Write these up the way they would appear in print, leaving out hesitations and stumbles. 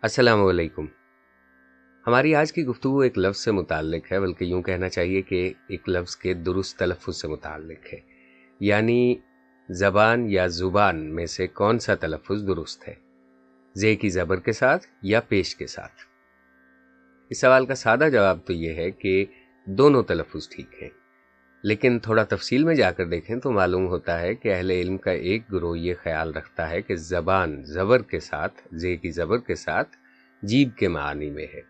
अस्सलामु अलैकुम। हमारी आज की गुफ्तगू एक लफ्ज़ से मुताल्लिक है, बल्कि यूँ कहना चाहिए कि एक लफ्ज़ के दुरुस्त तलफ़्फ़ुज़ से मुताल्लिक है। यानी ज़बान या ज़ुबान में से कौन सा तलफ़्फ़ुज़ दुरुस्त है, ज़े की ज़बर के साथ या पेश के साथ? इस सवाल का सादा जवाब तो ये है कि दोनों तलफ़्फ़ुज़ ठीक हैं, लेकिन थोड़ा तफसील में जाकर देखें तो मालूम होता है कि अहले इल्म का एक गिरोह ये ख्याल रखता है कि ज़बान ज़बर के साथ, ज़े की ज़बर के साथ जीभ के मानी में है।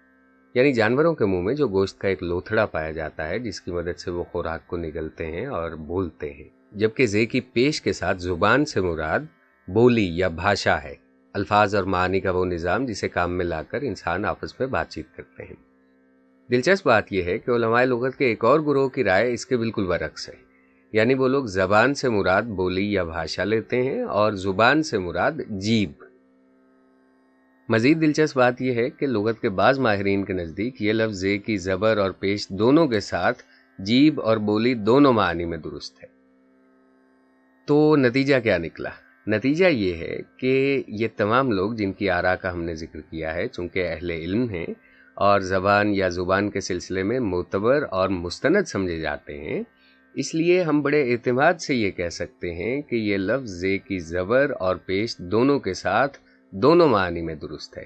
यानी जानवरों के मुंह में जो गोश्त का एक लोथड़ा पाया जाता है जिसकी मदद से वो खुराक को निगलते हैं और बोलते हैं, जबकि ज़े की पेश के साथ ज़ुबान से मुराद बोली या भाषा है, अल्फाज और मानी का वो निज़ाम जिसे काम में लाकर इंसान आपस में बातचीत करते हैं। दिलचस्प बात यह है कि उलमाए लुगत के एक और गुरोह की राय इसके बिल्कुल बरक्स है। यानी वो लोग ज़बान से मुराद बोली या भाषा लेते हैं और ज़ुबान से मुराद जीभ। मज़ीद दिलचस्प बात यह है कि लुगत के बाज़ माहिरीन के नज़दीक ये लफ्ज़ ज़े की ज़बर और पेश दोनों के साथ जीभ और बोली दोनों मानी में दुरुस्त है। तो नतीजा क्या निकला? नतीजा ये है कि ये तमाम लोग जिनकी आरा का हमने जिक्र किया है, चूँकि अहले इल्म हैं और ज़बान या ज़ुबान के सिलसिले में मोतबर और मुस्तनद समझे जाते हैं, इसलिए हम बड़े एतमाद से ये कह सकते हैं कि ये लफ्ज़ ज़े की ज़बर और पेश दोनों के साथ दोनों मानी में दुरुस्त है।